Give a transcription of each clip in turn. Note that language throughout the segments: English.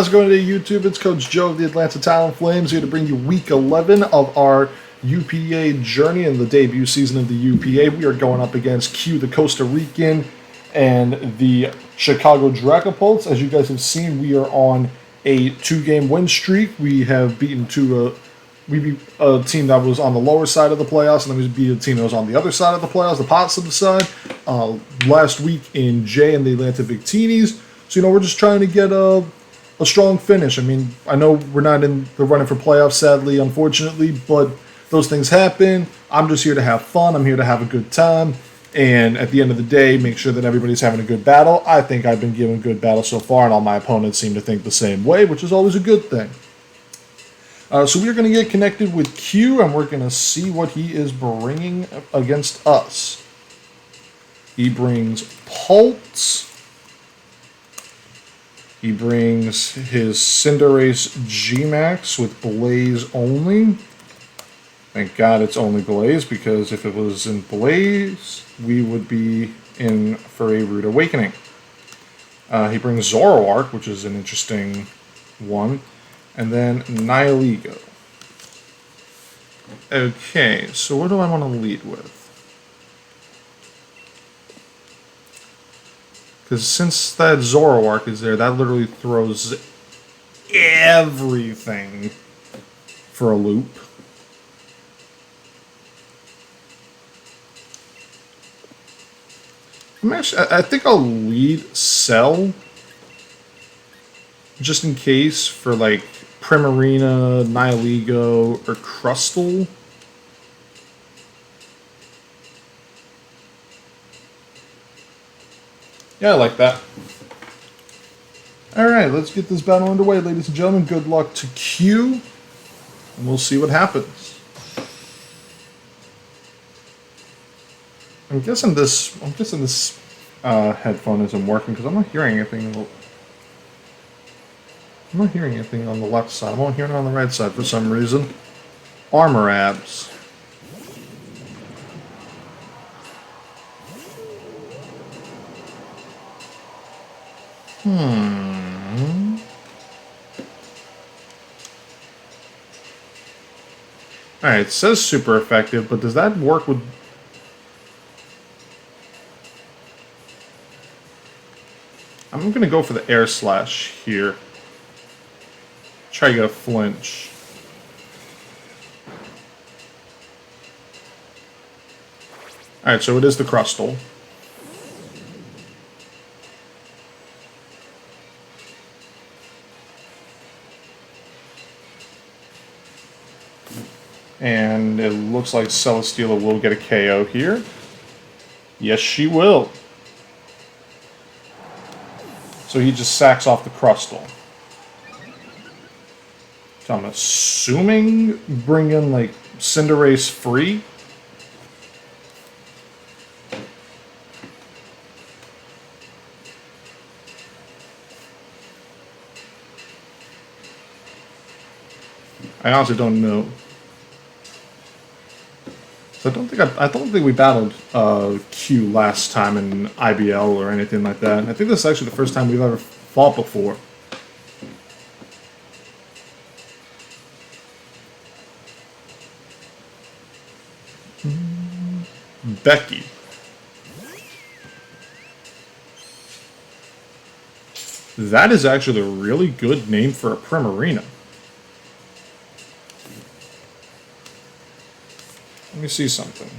How's it going today, YouTube? It's Coach Joe of the Atlanta Talonflames here to bring you Week 11 of our UPA journey in the debut season of the UPA. We are going up against Q, the Costa Rican, and the Chicago Dragapults. As you guys have seen, we are on a 2-game win streak. We have beaten we beat a team that was on the lower side of the playoffs, and then we beat a team that was on the other side of the playoffs, the positive side, last week in J and the Atlanta Victinis. So, we're just trying to get a strong finish. I mean, I know we're not in the running for playoffs, sadly, unfortunately, but those things happen. I'm just here to have fun. I'm here to have a good time. And at the end of the day, make sure that everybody's having a good battle. I think I've been giving good battle so far, and all my opponents seem to think the same way, which is always a good thing. So we're going to get connected with Q, and we're going to see what he is bringing against us. He brings Pults. He brings his Cinderace G-Max with Blaze only. Thank God it's only Blaze, because if it was in Blaze, we would be in for a Rude Awakening. He brings Zoroark, which is an interesting one. And then Nihilego. Okay, so what do I want to lead with? Because since that Zoroark is there, that literally throws everything for a loop. I think I'll lead Cell, just in case, for like Primarina, Nihilego, or Crustle. Yeah, I like that. Alright, let's get this battle underway, ladies and gentlemen. Good luck to Q, and we'll see what happens. I'm guessing this headphone isn't working because I'm not hearing anything. I'm not hearing anything on the left side. I'm only hearing it on the right side for some reason. Armor abs. Alright, it says super effective, but does that work with... I'm going to go for the Air Slash here. Try to get a flinch. Alright, so it is the Crustle. And it looks like Celesteela will get a KO here. Yes, she will. So he just sacks off the Crustle. So I'm assuming bring in like Cinderace free. I honestly don't know. So I don't think we battled Q last time in IBL or anything like that. I think this is actually the first time we've ever fought before. Becky. That is actually a really good name for a Primarina. Let me see something.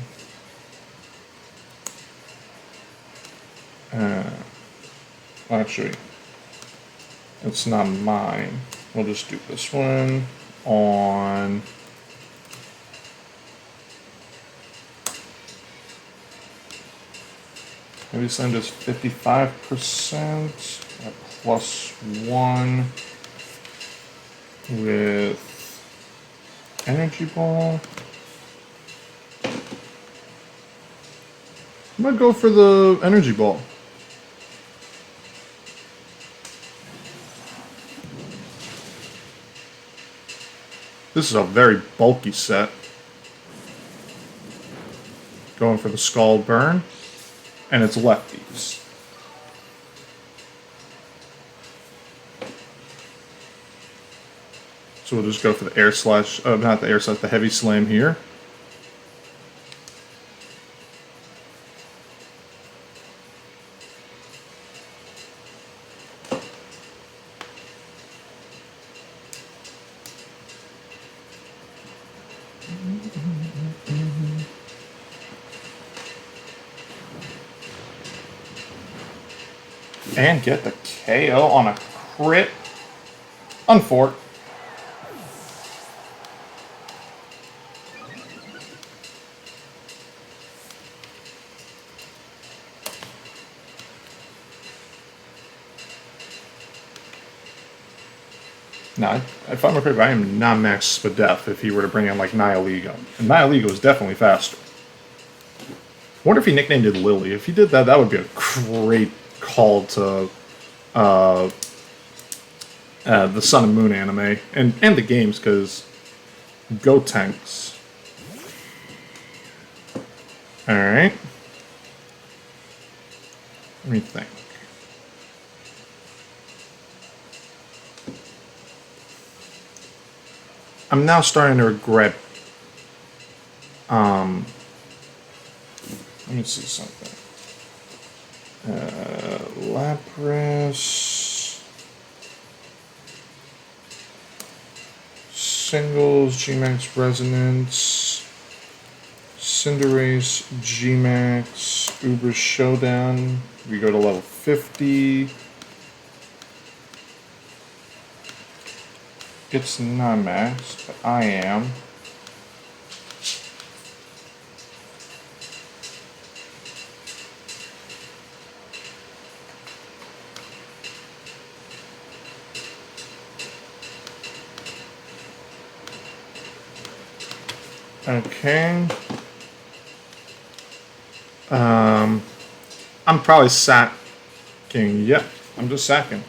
Actually, it's not mine. We'll just do this one on... Maybe send us 55% at +1 with Energy Ball. I'm gonna go for the Energy Ball. This is a very bulky set. Going for the Skull Burn. And it's lefties. So we'll just go for the air slash, not the air slash, the heavy slam here. And get the KO on a crit. Unfork. Now, if I'm afraid, I am not max Spadef if he were to bring in like Nihilego. And Nihilego is definitely faster. I wonder if he nicknamed it Lily. If he did that, that would be a great call to the Sun and Moon anime and the games, because go tanks. Alright. Let me think. I'm now starting to regret. Let me see something. Lapras. Singles, G-Max Resonance. Cinderace, G-Max, Uber Showdown. We go to level 50. It's not maxed, but I am. Okay. I'm probably sacking. Yep, I'm just sacking.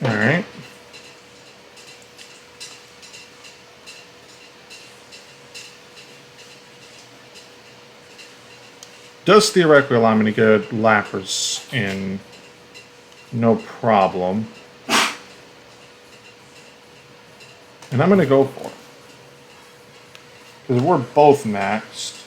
Alright. Does theoretically allow me to get Lapras in no problem. And I'm going to go for it. Because we're both maxed.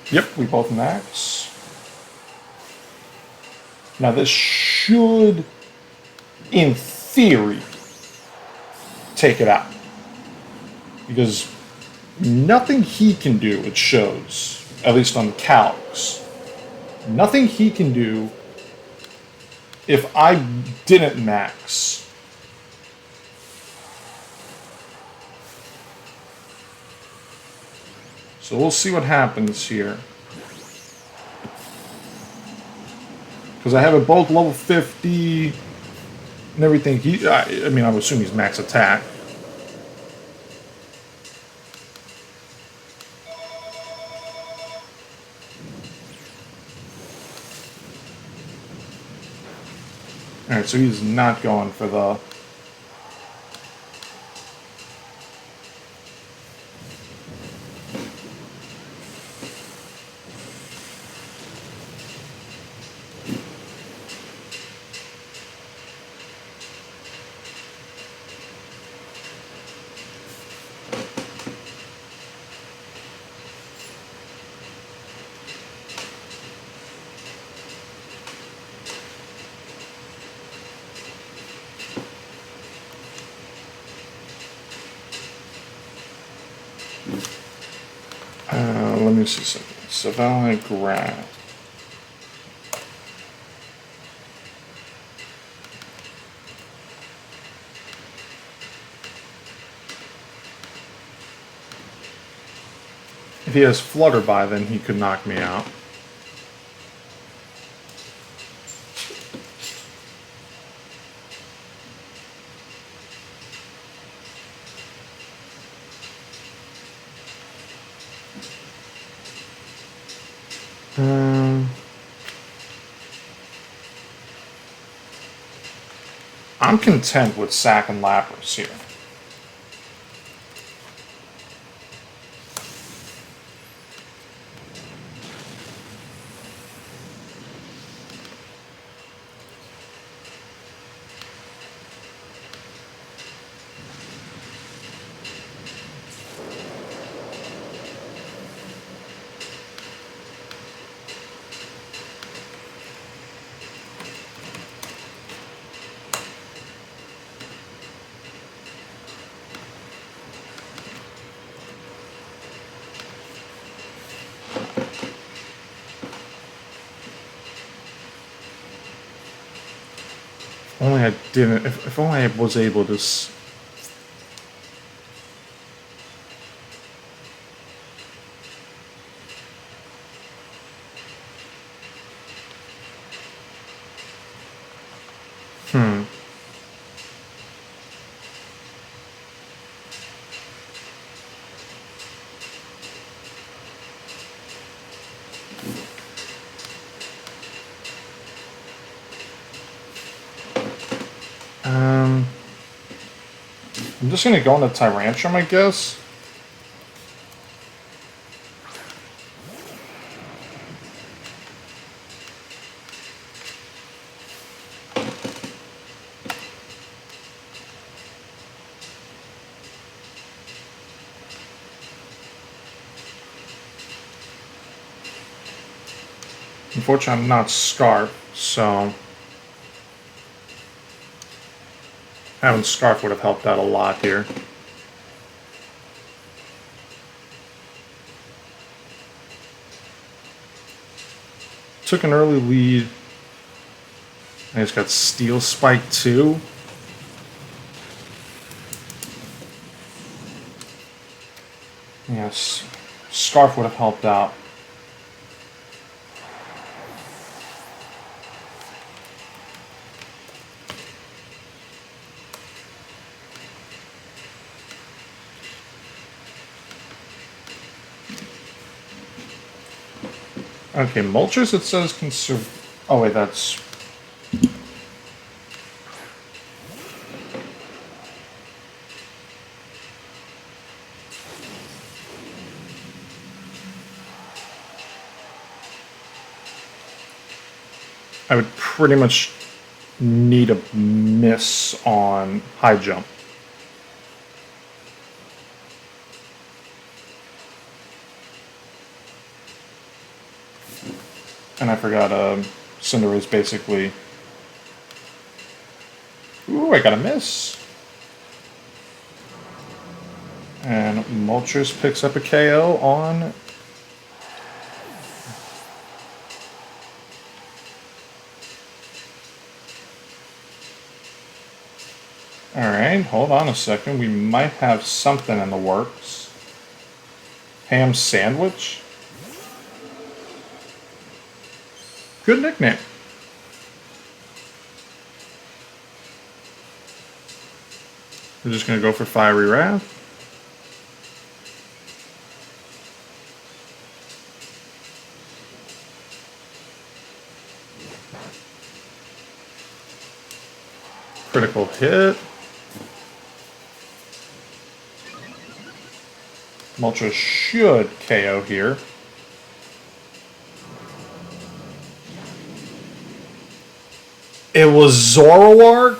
Yep, we both max. Now this should, in theory, take it out. Because nothing he can do, it shows, at least on calcs, nothing he can do if I didn't max. So we'll see what happens here. Because I have it both level 50 and everything. I mean, I would assume he's max attack. Alright, so he's not going for the... Let me see something. Savannah Grant. If he has Flutterby, then he could knock me out. I'm content with Sack and Lapras here. Only I didn't. If only I was able to. I'm just gonna go into Tyrantrum, I guess. Unfortunately, I'm not Scarf, so having Scarf would have helped out a lot here. Took an early lead. I just got Steel Spike too. Yes, Scarf would have helped out. Okay, Mulchers, it says can oh wait, that's... I would pretty much need a miss on high jump. And I forgot, Cinderace basically... Ooh, I got a miss. And Mulchers picks up a KO on... Alright, hold on a second. We might have something in the works. Ham Sandwich? Good nickname. We're just going to go for Fiery Wrath. Critical hit. Mulcher should KO here. It was Zoroark?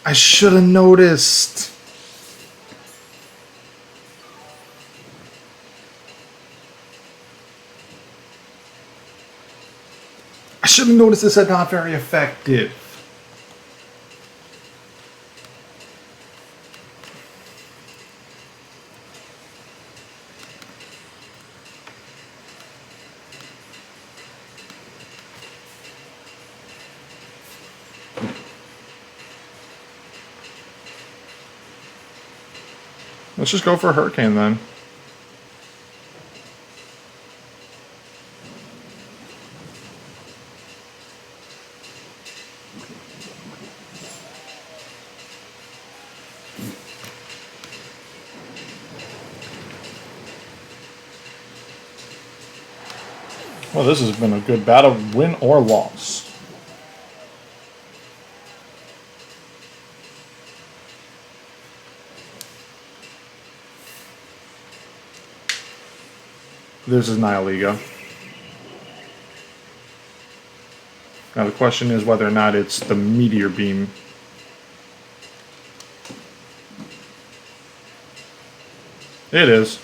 I should have noticed. I should have noticed this is not very effective. Let's just go for a Hurricane then. Well, this has been a good battle, win or loss. This is Nihiligo. Now the question is whether or not it's the Meteor Beam. It is.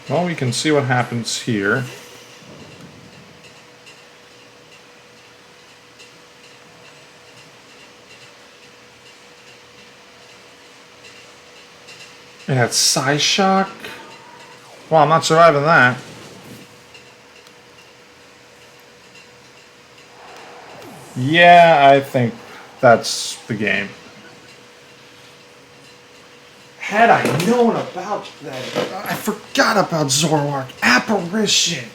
Well, we can see what happens here. And that's Psy Shock. Well, I'm not surviving that. Yeah, I think that's the game. Had I known about that, I forgot about Zoroark. Apparition.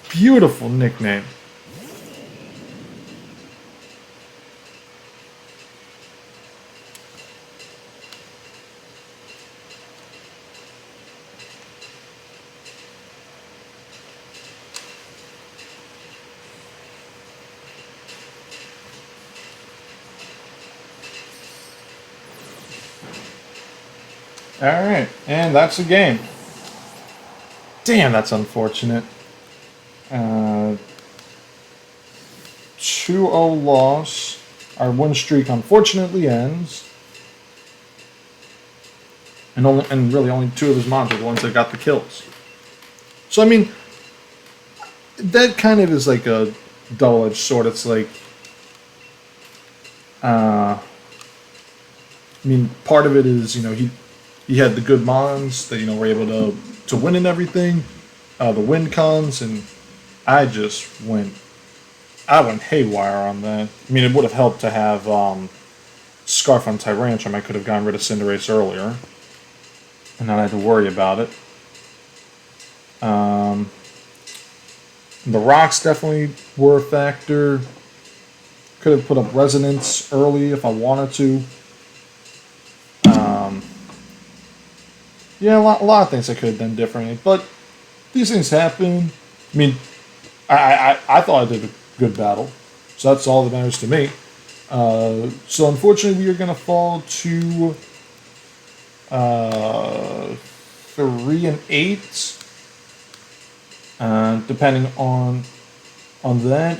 Beautiful nickname. Alright, and that's the game. Damn, that's unfortunate. 2-0 loss. Our win streak unfortunately ends. And really only two of his mons are the ones that got the kills. So I mean, that kind of is like a double-edged sword. It's like, I mean, part of it is, you know, he had the good mons that, you know, were able to win and everything. The win cons, and I went haywire on that. I mean, it would have helped to have Scarf on Tyrantrum. I could have gotten rid of Cinderace earlier and not had to worry about it. The rocks definitely were a factor. Could have put up Resonance early if I wanted to. Yeah, a lot of things I could have done differently, but these things happen. I mean, I thought I did a good battle, so that's all that matters to me. So unfortunately, we are going to fall to 3 and 8, depending on that.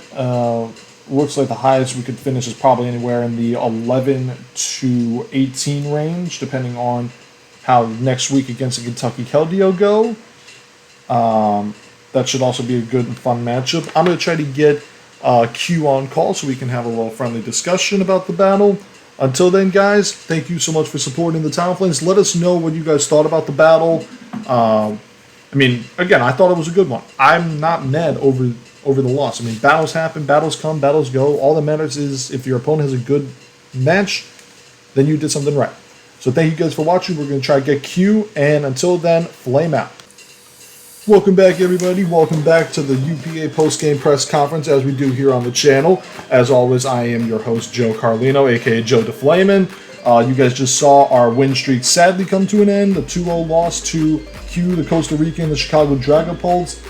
Looks like the highest we could finish is probably anywhere in the 11 to 18 range, depending on how next week against the Kentucky Keldeo go. That should also be a good and fun matchup. I'm going to try to get Q on call so we can have a little friendly discussion about the battle. Until then, guys, thank you so much for supporting the Talonflames. Let us know what you guys thought about the battle. I mean, again, I thought it was a good one. I'm not mad over the loss. I mean, battles happen, battles come, battles go. All that matters is if your opponent has a good match, then you did something right. So thank you guys for watching. We're going to try to get Q, and until then, flame out. Welcome back, everybody. Welcome back to the UPA post-game press conference, as we do here on the channel. As always, I am your host, Joe Carlino, a.k.a. Joe DeFlamin. You guys just saw our win streak sadly come to an end. The 2-0 loss to Q, the Costa Rican, the Chicago Dragapults,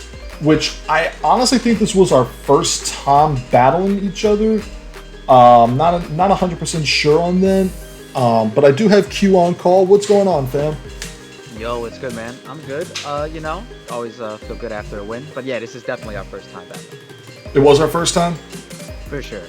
which I honestly think this was our first time battling each other. Not 100% sure on that, but I do have Q on call. What's going on, fam? Yo, what's good, man? I'm good. You know, always feel good after a win. But yeah, this is definitely our first time battling. It was our first time? For sure.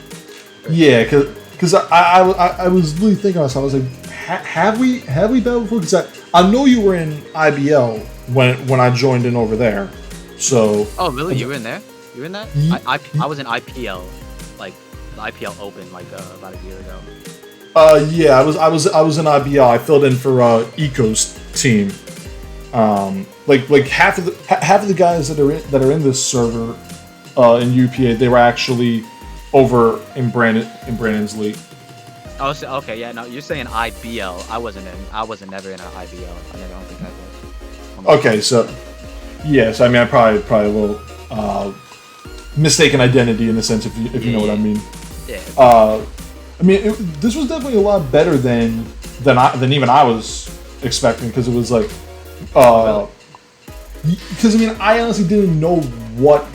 Yeah, because I was really thinking of myself. I was like, have we battled before? Because I know you were in IBL when I joined in over there. So. Oh really? You were in there? You were in that? I was in IPL, like the IPL Open, like about a year ago. Yeah, I was in IBL. I filled in for Eco's team. Like half of the guys that are in this server in UPA, they were actually over in Brandon's league. Oh, so, okay, yeah. No, you're saying IBL. I wasn't never in an IBL. I don't think I was. Okay, so yes, I mean I probably a little mistaken identity in the sense if you know what I mean. Yeah. I mean, this was definitely a lot better than even I was expecting, because it was like, because I mean, I honestly didn't know what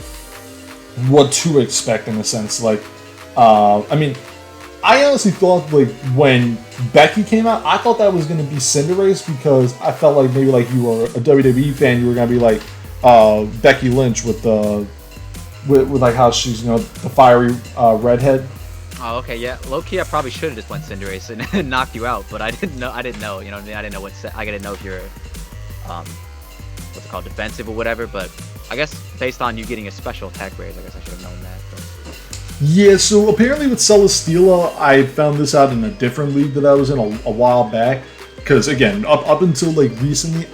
to expect in a sense. Like, I mean, I honestly thought like when Becky came out, I thought that was going to be Cinderace, because I felt like maybe like you were a WWE fan, you were going to be like Becky Lynch with like how she's, you know, the fiery redhead. Oh, okay, yeah. Low key, I probably should have just went Cinderace and knocked you out, but I didn't know. You know what I mean? I didn't know I didn't know if you're, what's it called, defensive or whatever. But I guess based on you getting a special attack raise, I guess I should have known that. But. Yeah. So apparently with Celesteela, I found this out in a different league that I was in a while back. Because again, up until like recently,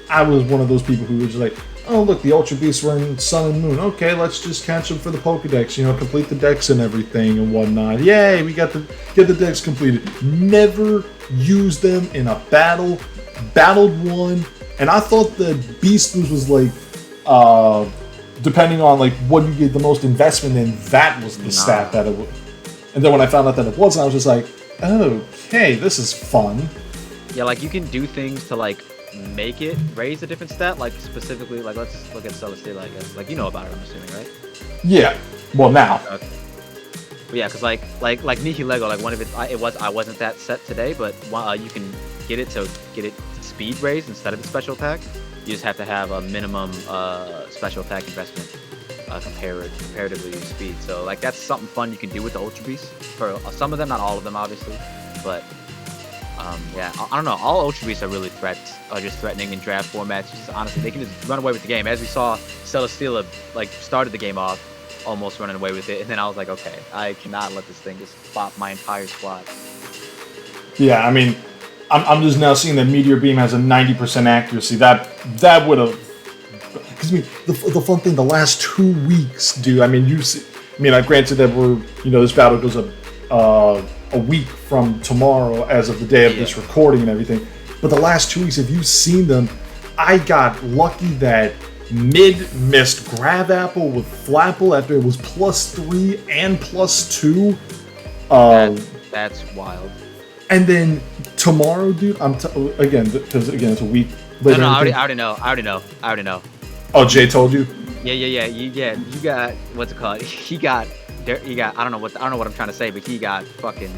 I was one of those people who was just like, oh look, the Ultra Beasts were in Sun and Moon. Okay, let's just catch them for the Pokedex. You know, complete the decks and everything and whatnot. Yay, we got to get the decks completed. Never used them in a battle. Battled one, and I thought the Beast Boost was like, depending on like what you get the most investment in, that was the stat that it would. And then when I found out that it wasn't, I was just like, okay, this is fun. Yeah, like you can do things to like make it raise a different stat, like specifically, like let's look at Celesteela, I guess. Like you know about it, I'm assuming, right? Yeah. Well, now. Okay. But yeah, because like Nihilego, like one of I wasn't that set today, but you can get it to speed raise instead of the special attack. You just have to have a minimum special attack investment comparatively to speed. So like that's something fun you can do with the Ultra Beasts. For some of them, not all of them, obviously, but. Yeah, I don't know. All Ultra Beasts are really just threatening in draft formats. Just honestly, they can just run away with the game. As we saw, Celesteela like started the game off almost running away with it, and then I was like, okay, I cannot let this thing just bop my entire squad. Yeah, I mean, I'm just now seeing that Meteor Beam has a 90% accuracy. That would have. Because I mean, the fun thing, the last 2 weeks, dude. I mean, granted that this battle goes up. A week from tomorrow as of the day of this recording and everything. But the last 2 weeks, if you've seen them, I got lucky that Mid missed Grab Apple with Flapple after it was +3 and +2. That's wild. And then tomorrow, dude, because it's a week later. No, I already know. Oh, Jay told you? Yeah. You got, what's it called? He got I don't know what I'm trying to say, but he got fucking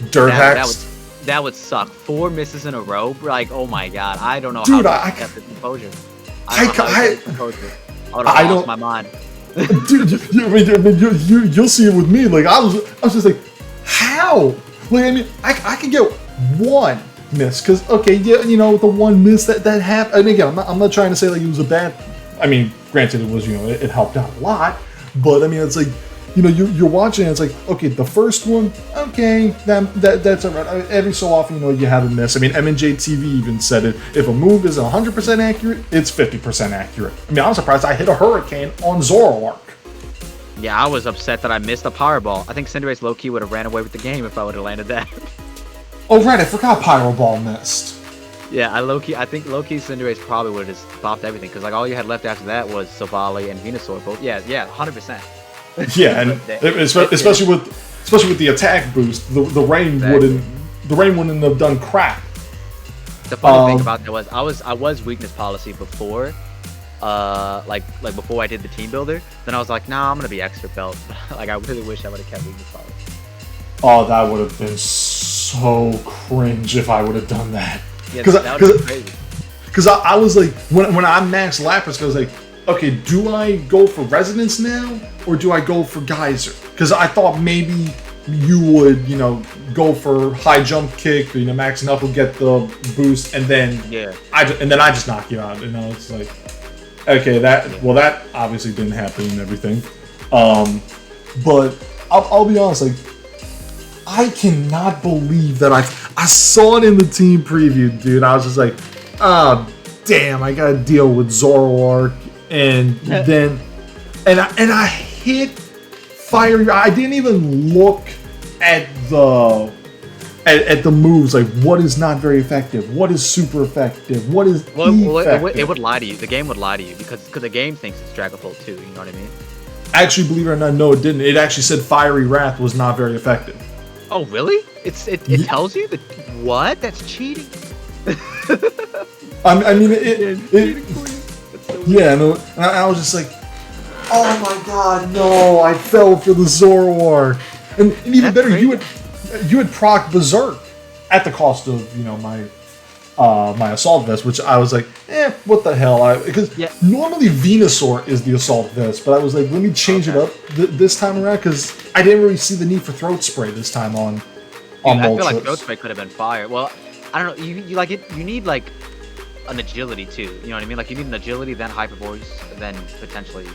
dirt hacks. That would suck. 4 misses in a row. Like, oh my god, I don't know dude, how he kept the composure. I would have lost my mind. Dude, you'll see it with me. Like I was just like, how? Like I mean, I could get 1 miss because okay, yeah, the 1 miss that happened. And again, I'm not trying to say like it was a bad. I mean, granted, it was it helped out a lot, but I mean, it's like. You're watching and it's like, okay, the first one, okay, that's all right. Every so often, you have a miss. I mean, M&J TV even said it. If a move is 100% accurate, it's 50% accurate. I mean, I'm surprised I hit a Hurricane on Zoroark. Yeah, I was upset that I missed a Powerball. I think Cinderace low-key would have ran away with the game if I would have landed that. Oh, right, I forgot Pyro Ball missed. Yeah, I think low-key Cinderace probably would have just bopped everything because like all you had left after that was Savali and Venusaur. Both, yeah, 100%. Yeah, and especially with the attack boost, the rain the rain wouldn't have done crap. The funny thing about that was I was weakness policy before, like before I did the team builder. Then I was like, nah, I'm gonna be expert belt. Like I really wish I would have kept weakness policy. Oh, that would have been so cringe if I would have done that. Yeah, that would have been crazy. Because I was like, when I maxed Lapras, I was like, okay, do I go for Resonance now, or do I go for Geyser? Because I thought maybe you would, go for high jump kick, or, maxing up will get the boost, and then I just knock you out. It's like, okay, that obviously didn't happen and everything. But I'll be honest, like, I cannot believe that I saw it in the team preview, dude. I was just like, oh, damn, I gotta deal with Zoroark, and then I hit Fire. I didn't even look at the moves, like what is not very effective, what is super effective, what is effective. It would lie to you. The game would lie to you because the game thinks it's Dragapult too. You know what I mean? Actually, believe it or not, no, it didn't. It actually said Fiery Wrath was not very effective. Oh, really? It tells you that? What? That's cheating. I mean, yeah, no, and I was just like, oh my god, no, I fell for the Zoroark. And even That's better, crazy. you had proc Berserk at the cost of, my Assault Vest, which I was like, what the hell? Because normally Venusaur is the Assault Vest, but I was like, let me change it up this time around, because I didn't really see the need for Throat Spray this time on I feel like Throat Spray could have been fire. Well, I don't know. You like it. You need like an agility too. You know what I mean? Like you need an agility, then Hyper Voice, then potentially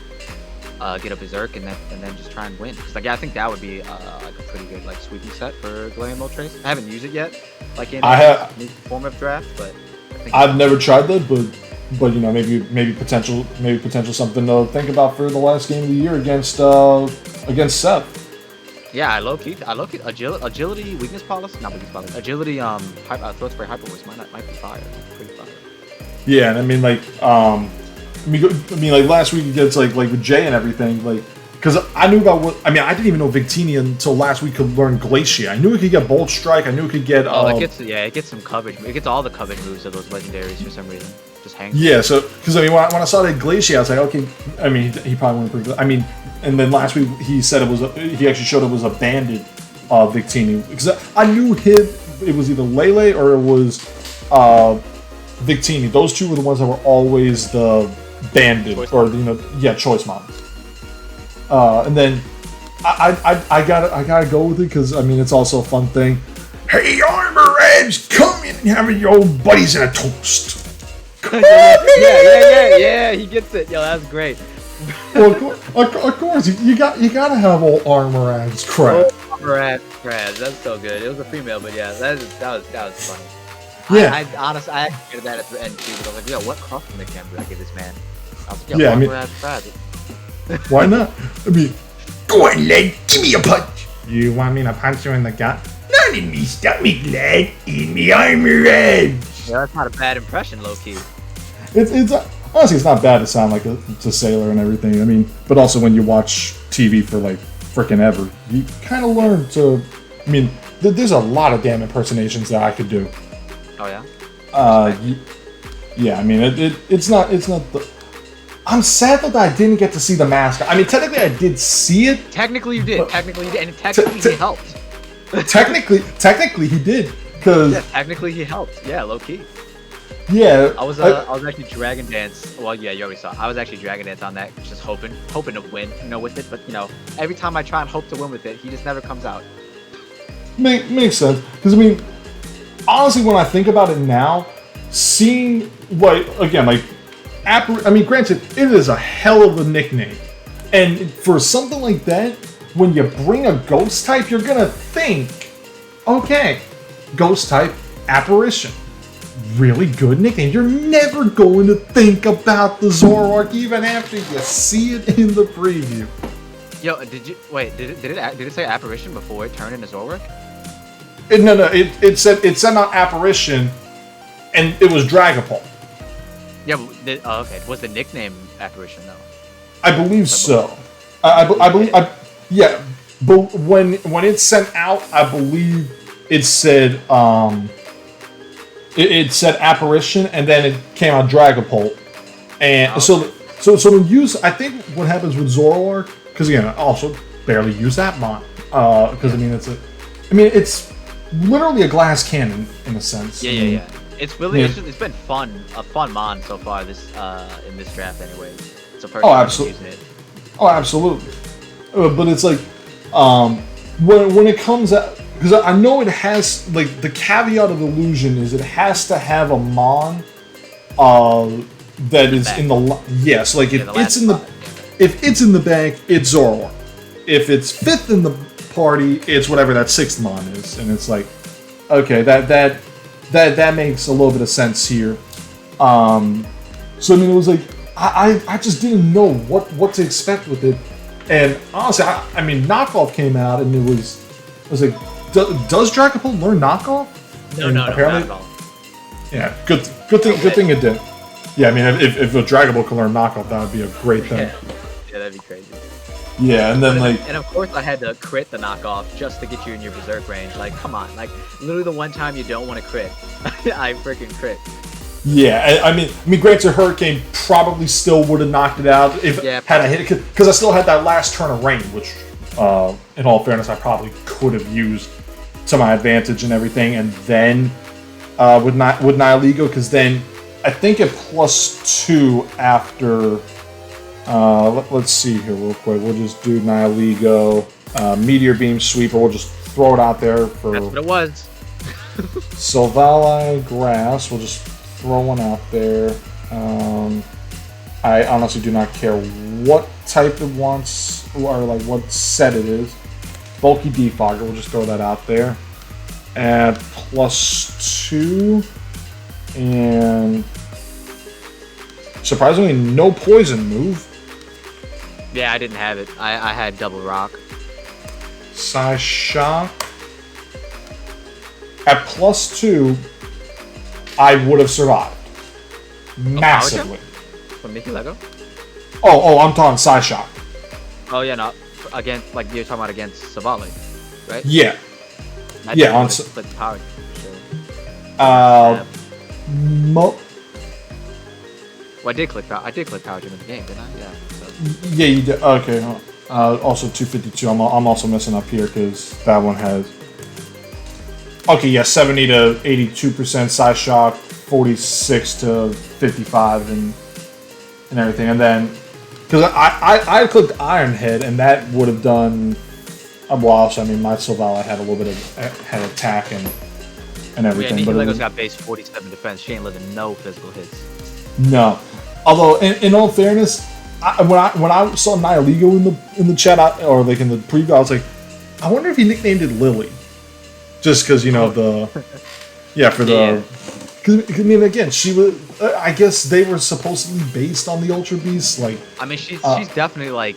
get a Berserk, and then just try and win. Because like I think that would be like a pretty good like sweeping set for Galarian Moltres. I haven't used it yet, like in new form of draft, but I've never tried that, but maybe potential something to think about for the last game of the year against Seth. Yeah, I low key agility, weakness policy, not weakness policy. Agility, Throat Spray, Hyper Voice might be fire, pretty fire. Yeah, and I mean like last week against like with Jay and everything, like because I knew about I didn't even know Victini until last week could learn Glacier. I knew it could get Bolt Strike. I knew it could get. It gets some coverage. It gets all the coverage moves of those legendaries for some reason. Just hangs. Yeah, so because when I saw that Glacier, I was like, okay. I mean, he probably went pretty good. I mean, and then last week he said he actually showed it was a banded Victini, because I knew it was either Lele or it was Victini. Those two were the ones that were always the banded choice models. And then I gotta go with it because it's also a fun thing. Hey, Armor Edge, come in and have your buddies in a toast. Yeah, he gets it. Yo, that's great. Well, of course, you gotta have old Armor Edge crap. Armor Edge crap, that's so good. It was a female, but yeah, that was funny. Yeah. I honestly, I actually did that at the end too, but I was like, yo, what cross nickname did I give this man? I was like, yo, Armor Edge crap. Why not? Go on, lad, give me a punch. You want me to punch you in the gut? Not in me stomach, lad. In me Armor Edge. Yeah, that's not a bad impression, low key. It's honestly, it's not bad to sound like a sailor and everything. But also when you watch TV for like frickin' ever, you kind of learn to. There's a lot of damn impersonations that I could do. Oh yeah. Yeah. It's not the. I'm sad that I didn't get to see the mascot. Technically I did see it. Technically you did. And technically he helped. Technically he did. Technically he helped. Yeah, low key. Yeah. I was actually Dragon Dance. Well, yeah, you already saw. I was actually Dragon Dance on that, just hoping to win, with it. But every time I try and hope to win with it, he just never comes out. Makes sense. Because honestly, when I think about it now, seeing granted, it is a hell of a nickname, and for something like that, when you bring a ghost type, you're gonna think, okay, ghost type, Apparition. Really good nickname. You're never going to think about the Zoroark even after you see it in the preview. Yo, did it say Apparition before it turned into Zoroark? No. It said not Apparition, and it was Dragapult. Yeah, but okay. Was the nickname Apparition though? I believe so. I believe. Yeah, but when it's sent out, I believe it said it said Apparition, and then it came out Dragapult, and so when use, I think what happens with Zoroark, because again, I also barely use that mon, because I mean it's literally a glass cannon in a sense. Yeah. It's really it's been a fun mon so far this in this draft anyway. It's the first time I'm using it. Oh, absolutely. But it's like when it comes out, because I know it has, like, the caveat of illusion is it has to have a mon that is in the yes, like if it's in the bag, it's Zoroark. If it's fifth in the party, it's whatever that sixth mon is, and it's like, okay, that makes a little bit of sense here. So I mean, it was like I just didn't know what to expect with it, and honestly, I mean, knockoff came out, and it was like, does Dragapult learn knockoff? No, not at all. Yeah, good thing it did. Yeah, I mean, if a Dragapult can learn knockoff, that would be a great thing. Yeah, that'd be crazy. Yeah, and then and of course I had to crit the knockoff just to get you in your berserk range. Like, come on, like literally the one time you don't want to crit, I freaking crit. Yeah, I mean, granted, Hurricane probably still would have knocked it out had I hit it, because I still had that last turn of rain, which, in all fairness, I probably could have used to my advantage and everything, and then with Nihilego, because then I think at +2 after. Let's see here real quick. We'll just do Nihilego, Meteor Beam Sweeper. We'll just throw it out there for. That's what it was. Sylvali Grass. We'll just throw one out there. I honestly do not care what type it wants, or like what set it is. Bulky Defogger. We'll just throw that out there. At +2, and surprisingly, no poison move. Yeah, I didn't have it. I had double rock. Psy Shock. At +2, I would have survived. Massively. From Nihilego? Oh, I'm talking Psy Shock. Oh, yeah, no. Against, like, you're talking about against Savali, right? Yeah. Yeah, on click power. Well, I did click power gym in the game, didn't I? Yeah. So. Yeah, you did. Okay. Also 252. I'm also messing up here because that one has. Okay, yeah, 70 to 82% Psy Shock, 46 to 55, and everything, and then because I clicked Iron Head, and that would have done. Well, also, I mean, my Sylvali had a little bit of attack and everything. Yeah, Nihilego's got base 47 defense. She ain't living no physical hits. No, although in all fairness, when I saw Nihilego in the chat, or like in the preview, I was like, I wonder if he nicknamed it Lily, just because Because I mean, again, she was. I guess they were supposedly based on the Ultra Beasts. Like, I mean, she's definitely like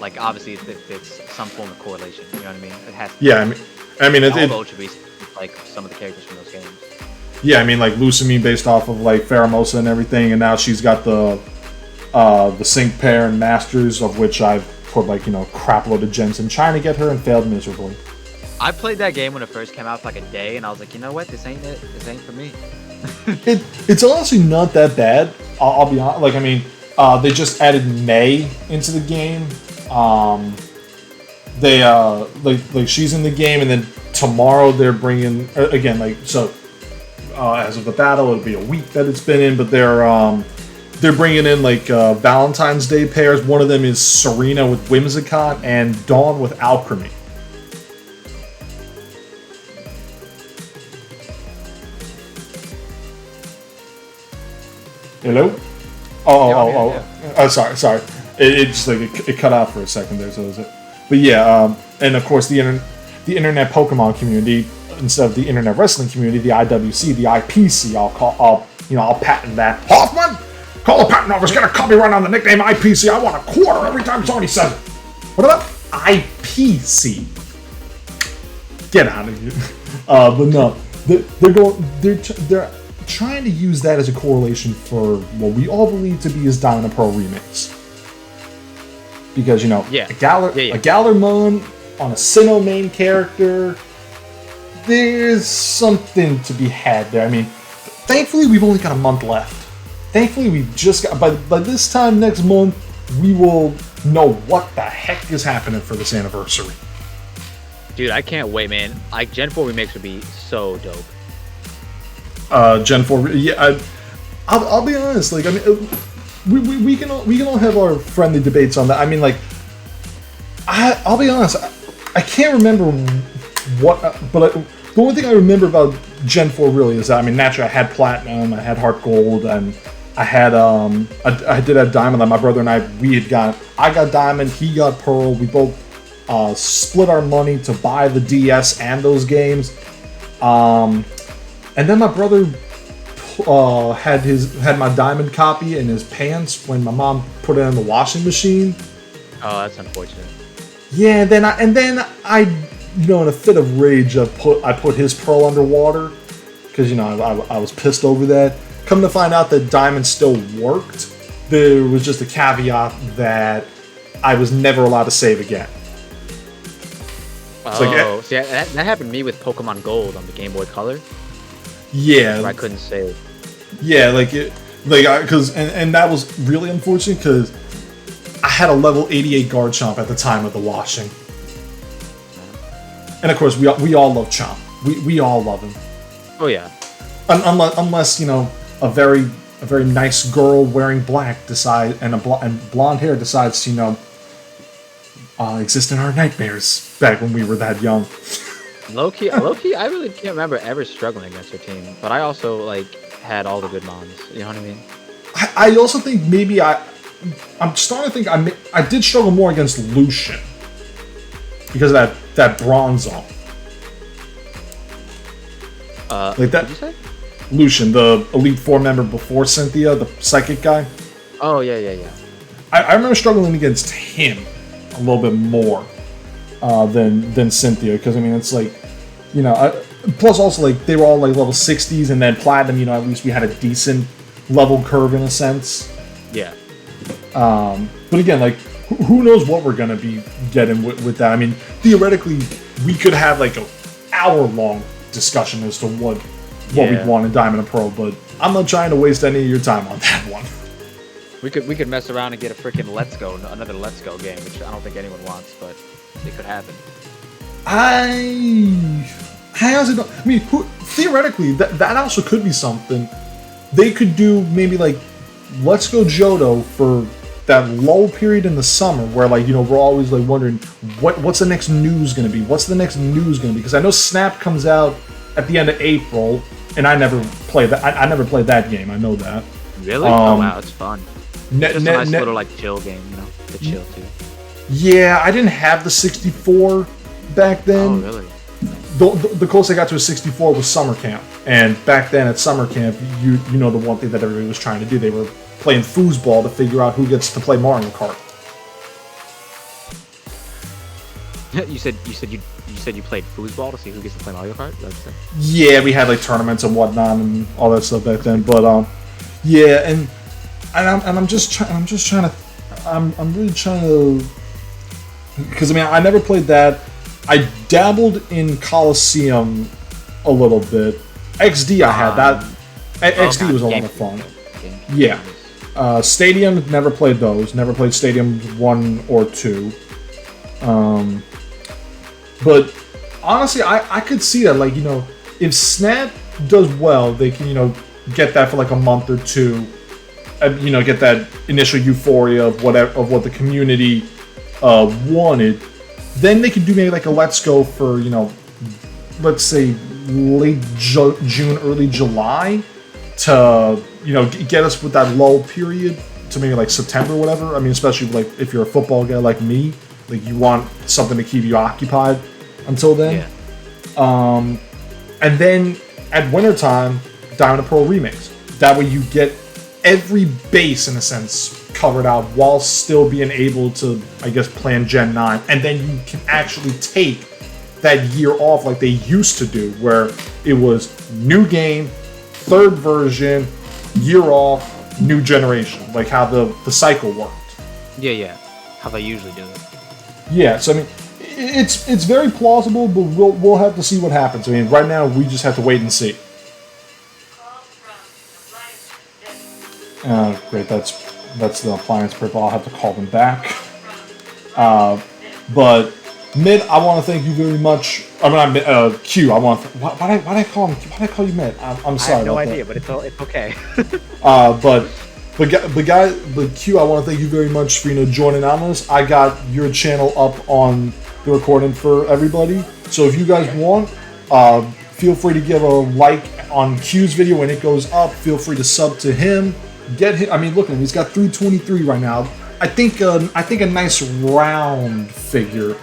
like obviously it's some form of correlation. You know what I mean? It has. Yeah, I mean, all the Ultra Beasts, like some of the characters from those games. Yeah, I mean, like Lucamine based off of like Pheromosa and everything, and now she's got the Sync Pair and Masters, of which I've put like crap load of gems in trying to get her and failed miserably. I played that game when it first came out for like a day, and I was like, you know what, this ain't it. This ain't for me. It's honestly not that bad. I'll be honest. Like, I mean, they just added May into the game. They like she's in the game, and then tomorrow they're bringing again as of the battle, it'll be a week that it's been in, but they're bringing in like Valentine's Day pairs. One of them is Serena with Whimsicott and Dawn with Alchemy. Hello? Oh, sorry. It just like it cut out for a second there, so was it? But yeah, and of course the internet Pokemon community, instead of the internet wrestling community, the IWC, the IPC. I'll patent that. Hoffman, call the patent office, get a copyright on the nickname IPC. I want a quarter every time somebody says it. What about IPC? Get out of here. But no, they're trying to use that as a correlation for what we all believe to be his Diamond Pro remix. Because, a Galarmon on a Sinnoh main character, there's something to be had there. I mean, thankfully, we've only got a month left. Thankfully, we've just got... By this time next month, we will know what the heck is happening for this anniversary. Dude, I can't wait, man. Like, Gen 4 remakes would be so dope. Gen 4... Yeah, I'll be honest. Like, I mean, we can all have our friendly debates on that. I mean, like... I'll be honest. I can't remember what... but the only thing I remember about Gen 4 really is that, I mean, naturally, I had Platinum, I had Heart Gold, and I had, I did have Diamond. Like, my brother and I got Diamond, he got Pearl. We both split our money to buy the DS and those games. And then my brother had my Diamond copy in his pants when my mom put it in the washing machine. Oh, that's unfortunate. Yeah, and then I you know, in a fit of rage, I put his Pearl underwater because, you know, I was pissed over that. Come to find out that Diamond still worked, there was just a caveat that I was never allowed to save again. Oh, see, that happened to me with Pokemon Gold on the Game Boy Color. Yeah, where I couldn't save. Yeah, because that was really unfortunate because I had a level 88 Garchomp at the time of the washing. And of course, we all love Chomp. We all love him. Oh yeah. Unless you know a very nice girl wearing black and blonde hair decides to, you know, exist in our nightmares back when we were that young. Low key, I really can't remember ever struggling against her team. But I also like had all the good mons. You know what I mean? I also think maybe I'm starting to think I did struggle more against Lucian because of that bronze zone. Like that. What did you say? Lucian, the Elite Four member before Cynthia, the psychic guy. Oh yeah. I remember struggling against him a little bit more than Cynthia, because I mean it's like, you know, plus also like they were all like level 60s, and then Platinum, you know, at least we had a decent level curve in a sense. Yeah. But again, like who knows what we're gonna be getting with that? I mean, theoretically, we could have like an hour-long discussion as to what we'd want in Diamond and Pearl, but I'm not trying to waste any of your time on that one. We could mess around and get a freaking another Let's Go game, which I don't think anyone wants, but it could happen. I honestly don't. I mean, theoretically, that also could be something. They could do maybe like Let's Go Johto for that lull period in the summer where, like, you know, we're always like wondering what's the next news going to be? What's the next news going to be? Because I know Snap comes out at the end of April, and I never played that. I never played that game. I know that. Really? Oh wow, it's fun. Just a nice little like chill game, you know, to chill too. Yeah, I didn't have the 64 back then. Oh really? The closest I got to a 64 was Summer Camp, and back then at Summer Camp, you know the one thing that everybody was trying to do, they were playing foosball to figure out who gets to play Mario Kart. you said you played foosball to see who gets to play Mario Kart? That's it. Yeah, we had like tournaments and whatnot and all that stuff back then. But yeah, and I'm really trying to, because I mean I never played that. I dabbled in Coliseum a little bit. XD I had that. XD was a lot of fun. Yeah. Stadium, never played those. Never played Stadium 1 or 2. But honestly, I could see that, like, you know, if Snap does well, they can, you know, get that for like a month or two, and, you know, get that initial euphoria of what the community wanted. Then they could do maybe like a Let's Go for, you know, let's say late June, early July, to, you know, get us with that lull period to maybe like September or whatever. I mean, especially like if you're a football guy like me, like you want something to keep you occupied until then. Yeah. And then at wintertime, Diamond and Pearl remakes. That way you get every base in a sense covered out while still being able to, I guess, plan Gen 9. And then you can actually take that year off like they used to do, where it was new game, third version, year off, new generation, like how the cycle worked. Yeah, how they usually do it. Yeah, so I mean, It's very plausible, but we'll have to see what happens. I mean, right now we just have to wait and see. Great, that's the appliance purple. I'll have to call them back. But Mid, I want to thank you very much. I mean, Q, I want. Why did I call him? Why did I call you Mid? I'm sorry. I have no about idea, that. but it's okay. But Q, I want to thank you very much for joining on this. I got your channel up on the recording for everybody. So if you guys want, feel free to give a like on Q's video when it goes up. Feel free to sub to him. Get him. I mean, look at him. He's got 323 right now. I think a nice round figure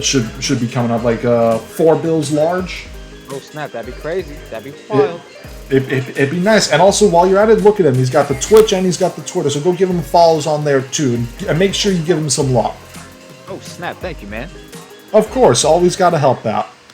should be coming up, like 4 bills large. Oh snap! That'd be crazy. That'd be wild. It'd be nice. And also, while you're at it, look at him. He's got the Twitch and he's got the Twitter. So go give him follows on there too, and make sure you give him some love. Oh snap! Thank you, man. Of course, always got to help out.